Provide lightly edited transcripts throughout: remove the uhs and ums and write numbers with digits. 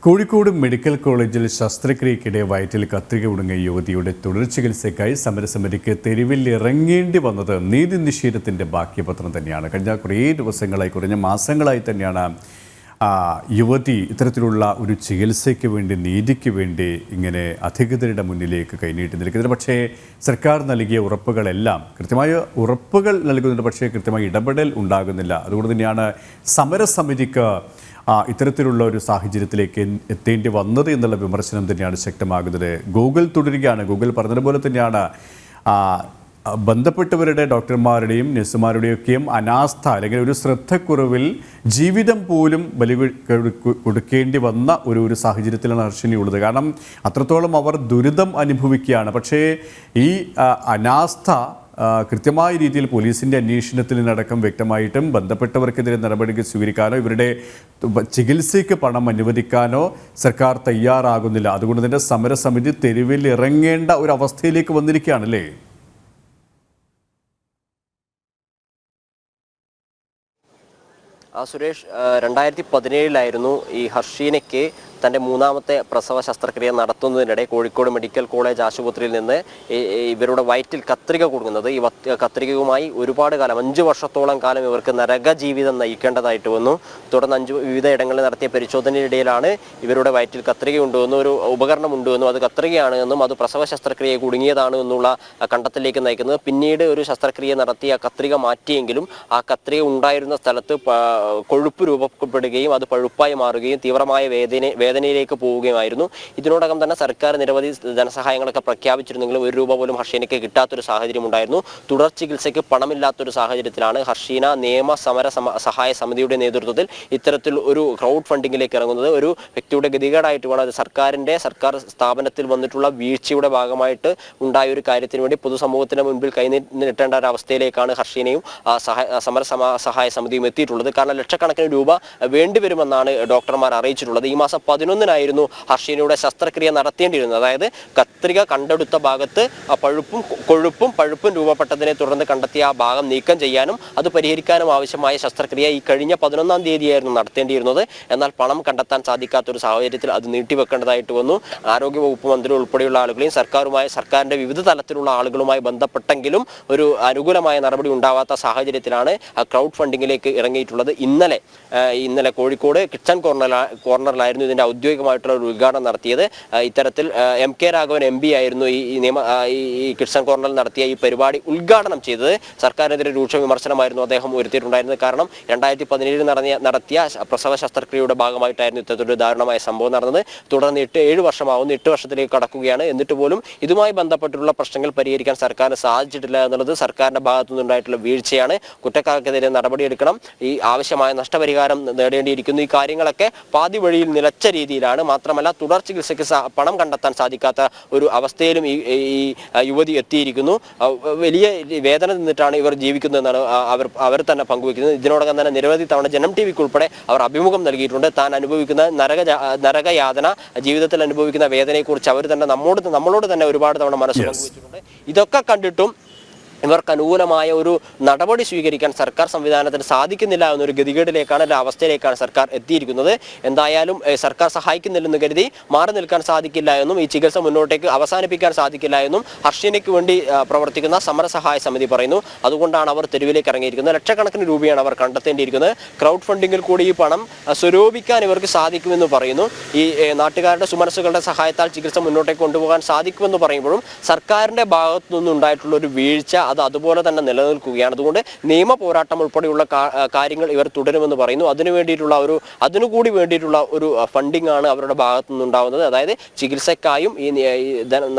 Kozhikode medical കോളേജിൽ ശസ്ത്രക്രിയക്കിടെ വയറ്റിൽ കത്രിക കുടുങ്ങിയ യുവതിയുടെ തുടർ ചികിത്സയ്ക്കായി സമരസമിതിക്ക് തെരുവിൽ ഇറങ്ങേണ്ടി വന്നത് നീതി നിഷേധത്തിൻ്റെ ബാക്കിപത്രം തന്നെയാണ്. കഴിഞ്ഞ കുറേ ദിവസങ്ങളായി, കുറഞ്ഞ മാസങ്ങളായി തന്നെയാണ് യുവതി ഇത്തരത്തിലുള്ള ഒരു ചികിത്സയ്ക്ക് വേണ്ടി, നീതിക്ക് വേണ്ടി ഇങ്ങനെ അധികൃതരുടെ മുന്നിലേക്ക് കൈനീട്ടി നിൽക്കുന്നത്. പക്ഷേ സർക്കാർ നൽകിയ ഉറപ്പുകളെല്ലാം കൃത്യമായ ഉറപ്പുകൾ നൽകുന്നുണ്ട്, പക്ഷേ കൃത്യമായ ഇടപെടൽ ഉണ്ടാകുന്നില്ല. അതുകൊണ്ട് തന്നെയാണ് സമരസമിതിക്ക് ഇത്തരത്തിലുള്ള ഒരു സാഹചര്യത്തിലേക്ക് എത്തേണ്ടി വന്നത് എന്നുള്ള വിമർശനം തന്നെയാണ് ശക്തമാകുന്നത്. ഗൂഗിൾ തുടരുകയാണ്. ഗൂഗിൾ പറഞ്ഞതുപോലെ തന്നെയാണ് ബന്ധപ്പെട്ടവരുടെ, ഡോക്ടർമാരുടെയും നഴ്സുമാരുടെയൊക്കെയും അനാസ്ഥ അല്ലെങ്കിൽ ഒരു ശ്രദ്ധക്കുറവിൽ ജീവിതം പോലും ബലി കൊടുക്കേണ്ടി വന്ന ഒരു സാഹചര്യത്തിലാണ് ഹർഷിനി ഉള്ളത്. കാരണം അത്രത്തോളം അവർ ദുരിതം അനുഭവിക്കുകയാണ്. പക്ഷേ ഈ അനാസ്ഥ കൃത്യമായ രീതിയിൽ പോലീസിൻ്റെ അന്വേഷണത്തിൽ നിന്നടക്കം വ്യക്തമായിട്ടും ബന്ധപ്പെട്ടവർക്കെതിരെ നടപടികൾ സ്വീകരിക്കാനോ ഇവരുടെ ചികിത്സയ്ക്ക് പണം അനുവദിക്കാനോ സർക്കാർ തയ്യാറാകുന്നില്ല. അതുകൊണ്ട് തന്നെ സമരസമിതി തെരുവിൽ ഇറങ്ങേണ്ട ഒരു അവസ്ഥയിലേക്ക് വന്നിരിക്കുകയാണല്ലേ? സുരേഷ്, 2017 ഈ ഹർഷീനയ്ക്ക് തൻ്റെ മൂന്നാമത്തെ പ്രസവ ശസ്ത്രക്രിയ നടത്തുന്നതിനിടെ കോഴിക്കോട് മെഡിക്കൽ കോളേജ് ആശുപത്രിയിൽ നിന്ന് ഇവരുടെ വയറ്റിൽ കത്രിക കുടുങ്ങുന്നത്, ഈ കത്രികയുമായി ഒരുപാട് കാലം, 5 വർഷത്തോളം കാലം ഇവർക്ക് നരക ജീവിതം നയിക്കേണ്ടതായിട്ട് വന്നു. തുടർന്ന് വിവിധ ഇടങ്ങളിൽ നടത്തിയ പരിശോധനയിടയിലാണ് ഇവരുടെ വയറ്റിൽ കത്രിക ഉണ്ടെന്നും ഒരു ഉപകരണം ഉണ്ടെന്നും അത് കത്രികയാണ് എന്നും അത് പ്രസവ ശസ്ത്രക്രിയ കുടുങ്ങിയതാണ് എന്നുള്ള കണ്ടെത്തലിലേക്ക് നയിക്കുന്നത്. പിന്നീട് ഒരു ശസ്ത്രക്രിയ നടത്തി ആ കത്രിക മാറ്റിയെങ്കിലും ആ കത്രിക ഉണ്ടായിരുന്ന സ്ഥലത്ത് കൊഴുപ്പ് രൂപപ്പെടുകയും അത് പഴുപ്പായി മാറുകയും തീവ്രമായ വേദനയിലേക്ക് പോവുകയുമായിരുന്നു. ഇതിനോടകം തന്നെ സർക്കാർ നിരവധി ധനസഹായങ്ങളൊക്കെ പ്രഖ്യാപിച്ചിരുന്നെങ്കിലും 1 രൂപ പോലും ഹർഷീനയ്ക്ക് കിട്ടാത്തൊരു സാഹചര്യം ഉണ്ടായിരുന്നു. തുടർ ചികിത്സയ്ക്ക് പണമില്ലാത്തൊരു സാഹചര്യത്തിലാണ് ഹർഷീന നിയമ സമര സഹായ സമിതിയുടെ നേതൃത്വത്തിൽ ഇത്തരത്തിൽ ഒരു ക്രൗഡ് ഫണ്ടിങ്ങിലേക്ക് ഇറങ്ങുന്നത്. ഒരു വ്യക്തിയുടെ ഗതികേടായിട്ട് വേണം, അത് സർക്കാർ സ്ഥാപനത്തിൽ വന്നിട്ടുള്ള വീഴ്ചയുടെ ഭാഗമായിട്ട് ഉണ്ടായ ഒരു കാര്യത്തിന് വേണ്ടി പൊതുസമൂഹത്തിന് മുൻപിൽ കൈനീട്ടേണ്ട ഒരു അവസ്ഥയിലേക്കാണ് ഹർഷീനയും സമര സഹായ സമിതിയും എത്തിയിട്ടുള്ളത്. കാരണം ലക്ഷക്കണക്കിന് രൂപ വേണ്ടിവരുമെന്നാണ് ഡോക്ടർമാർ അറിയിച്ചിട്ടുള്ളത്. ഈ മാസം 11-നായിരുന്നു ഹർഷീനയുടെ ശസ്ത്രക്രിയ നടത്തേണ്ടിയിരുന്നത്. അതായത് കത്രിക കണ്ടെടുത്ത ഭാഗത്ത് പഴുപ്പും രൂപപ്പെട്ടതിനെ തുടർന്ന് കണ്ടെത്തിയ ആ ഭാഗം നീക്കം ചെയ്യാനും അത് പരിഹരിക്കാനും ആവശ്യമായ ശസ്ത്രക്രിയ ഈ കഴിഞ്ഞ 11-ാം തീയതിയായിരുന്നു നടത്തേണ്ടിയിരുന്നത്. എന്നാൽ പണം കണ്ടെത്താൻ സാധിക്കാത്തൊരു സാഹചര്യത്തിൽ അത് നീട്ടിവെക്കേണ്ടതായിട്ട് വന്നു. ആരോഗ്യവകുപ്പ് മന്ത്രി ഉൾപ്പെടെയുള്ള ആളുകളെയും സർക്കാരിൻ്റെ വിവിധ തലത്തിലുള്ള ആളുകളുമായി ബന്ധപ്പെട്ടെങ്കിലും ഒരു അനുകൂലമായ നടപടി ഉണ്ടാവാത്ത സാഹചര്യത്തിലാണ് ക്രൗഡ് ഫണ്ടിങ്ങിലേക്ക് ഇറങ്ങിയിട്ടുള്ളത്. ഇന്നലെ കോഴിക്കോട് കിച്ചൺ കോർണറിലായിരുന്നു ഇതിൻ്റെ ഔദ്യോഗികമായിട്ടുള്ള ഒരു ഉദ്ഘാടനം നടത്തിയത്. ഇത്തരത്തിൽ MK രാഘവൻ MP ആയിരുന്നു ഈ കിച്ചൺ കോർണറിൽ നടത്തിയ ഈ പരിപാടി ഉദ്ഘാടനം ചെയ്തത്. സർക്കാരിനെതിരെ രൂക്ഷ വിമർശനമായിരുന്നു അദ്ദേഹം ഉയർത്തിയിട്ടുണ്ടായിരുന്നത്. കാരണം 2017 നടത്തിയ പ്രസവ ശസ്ത്രക്രിയയുടെ ഭാഗമായിട്ടായിരുന്നു ഇത്തരത്തിലൊരു ദാരുണമായ സംഭവം നടന്നത്. തുടർന്ന് 7 വർഷമാവുന്നു, 8 വർഷത്തിലേക്ക് കടക്കുകയാണ്. എന്നിട്ട് പോലും ഇതുമായി ബന്ധപ്പെട്ടുള്ള പ്രശ്നങ്ങൾ പരിഹരിക്കാൻ സർക്കാരിന് സാധിച്ചിട്ടില്ല എന്നുള്ളത് സർക്കാരിൻ്റെ ഭാഗത്തു നിന്നുണ്ടായിട്ടുള്ള വീഴ്ചയാണ്. കുറ്റക്കാർക്കെതിരെ നടപടിയെടുക്കണം, ഈ ആവശ്യമായ നഷ്ടപരിഹാരം നേടേണ്ടിയിരിക്കുന്നു. ഈ കാര്യങ്ങളൊക്കെ പാതി വഴിയിൽ നിലച്ച രീതിയിലാണ്. മാത്രമല്ല തുടർ ചികിത്സയ്ക്ക് പണം കണ്ടെത്താൻ സാധിക്കാത്ത ഒരു അവസ്ഥയിലും ഈ യുവതി എത്തിയിരിക്കുന്നു. വലിയ വേദന നിന്നിട്ടാണ് ഇവർ ജീവിക്കുന്നതെന്നാണ് അവർ തന്നെ പങ്കുവയ്ക്കുന്നത്. ഇതിനോടകം തന്നെ നിരവധി തവണ ജനം TVക്ക് ഉൾപ്പെടെ അവർ അഭിമുഖം നൽകിയിട്ടുണ്ട്. താൻ അനുഭവിക്കുന്ന നരകയാതന, ജീവിതത്തിൽ അനുഭവിക്കുന്ന വേദനയെക്കുറിച്ച് അവർ തന്നെ നമ്മളോട് തന്നെ ഒരുപാട് തവണ മനസ്സ് പങ്കുവച്ചിട്ടുണ്ട്. ഇതൊക്കെ കണ്ടിട്ടും ഇവർക്ക് അനുകൂലമായ ഒരു നടപടി സ്വീകരിക്കാൻ സർക്കാർ സംവിധാനത്തിന് സാധിക്കുന്നില്ല എന്നൊരു ഗതികേടിലേക്കാണ്, അവസ്ഥയിലേക്കാണ് സർക്കാർ എത്തിയിരിക്കുന്നത്. എന്തായാലും സർക്കാർ സഹായിക്കുന്നില്ലെന്ന് കരുതി മാറി നിൽക്കാൻ സാധിക്കില്ല എന്നും ഈ ചികിത്സ മുന്നോട്ടേക്ക് അവസാനിപ്പിക്കാൻ സാധിക്കില്ല എന്നും ഹർഷീനയ്ക്ക് വേണ്ടി പ്രവർത്തിക്കുന്ന സമരസഹായ സമിതി പറയുന്നു. അതുകൊണ്ടാണ് അവർ തെരുവിലേക്ക് ഇറങ്ങിയിരിക്കുന്നത്. ലക്ഷക്കണക്കിന് രൂപയാണ് അവർ കണ്ടെത്തേണ്ടിയിരിക്കുന്നത്. ക്രൗഡ് ഫണ്ടിങ്ങിൽ കൂടി ഈ പണം സ്വരൂപിക്കാൻ ഇവർക്ക് സാധിക്കുമെന്ന് പറയുന്നു. ഈ നാട്ടുകാരുടെ സുമനസ്സുകളുടെ സഹായത്താൽ ചികിത്സ മുന്നോട്ടേക്ക് കൊണ്ടുപോകാൻ സാധിക്കുമെന്ന് പറയുമ്പോഴും സർക്കാരിൻ്റെ ഭാഗത്തു നിന്നുണ്ടായിട്ടുള്ള ഒരു വീഴ്ച അത് അതുപോലെ തന്നെ നിലനിൽക്കുകയാണ്. അതുകൊണ്ട് നിയമ പോരാട്ടം ഉൾപ്പെടെയുള്ള കാര്യങ്ങൾ ഇവർ തുടരുമെന്ന് പറയുന്നു. അതിനുകൂടി വേണ്ടിയിട്ടുള്ള ഒരു ഫണ്ടിങ് ആണ് അവരുടെ ഭാഗത്തു നിന്നുണ്ടാവുന്നത്. അതായത് ചികിത്സക്കായും ഈ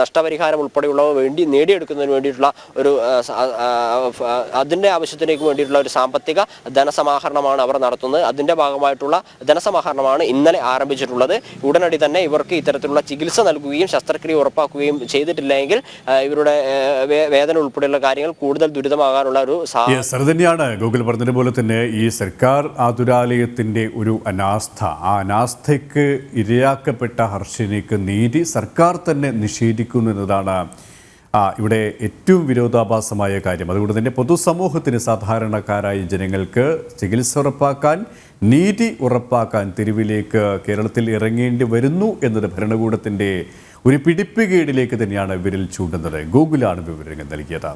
നഷ്ടപരിഹാരം ഉൾപ്പെടെയുള്ളവ നേടിയെടുക്കുന്നതിന് വേണ്ടിയിട്ടുള്ള ഒരു അതിൻ്റെ ആവശ്യത്തിലേക്ക് വേണ്ടിയിട്ടുള്ള ഒരു സാമ്പത്തിക ധനസമാഹരണമാണ് അവർ നടത്തുന്നത്. അതിൻ്റെ ഭാഗമായിട്ടുള്ള ധനസമാഹരണമാണ് ഇന്നലെ ആരംഭിച്ചിട്ടുള്ളത്. ഉടനടി തന്നെ ഇവർക്ക് ഇത്തരത്തിലുള്ള ചികിത്സ നൽകുകയും ശസ്ത്രക്രിയ ഉറപ്പാക്കുകയും ചെയ്തിട്ടില്ലെങ്കിൽ ഇവരുടെ വേദന ഉൾപ്പെടെയുള്ള കാര്യങ്ങൾ കൂടുതൽ ദുരിതമാകാനുള്ള ഒരു തന്നെയാണ്. ഗൂഗിൾ പറഞ്ഞതുപോലെ തന്നെ ഈ സർക്കാർ ആതുരാലയത്തിൻ്റെ ഒരു അനാസ്ഥ, ആ അനാസ്ഥയ്ക്ക് ഇരയാക്കപ്പെട്ട ഹർഷിനിക്ക് നീതി സർക്കാർ തന്നെ നിഷേധിക്കുന്നു എന്നതാണ് ഇവിടെ ഏറ്റവും വിരോധാഭാസമായ കാര്യം, അതുകൊണ്ട് തന്നെ പൊതുസമൂഹത്തിന്, സാധാരണക്കാരായ ജനങ്ങൾക്ക് ചികിത്സ ഉറപ്പാക്കാൻ, നീതി ഉറപ്പാക്കാൻ തെരുവിലേക്ക് കേരളത്തിൽ ഇറങ്ങേണ്ടി വരുന്നു എന്നത് ഭരണകൂടത്തിൻ്റെ ഒരു പിടിപ്പുകേടിലേക്ക് തന്നെയാണ് വിരൽ ചൂണ്ടുന്നത്. ഗൂഗിളാണ് വിവരങ്ങൾ നൽകിയത്.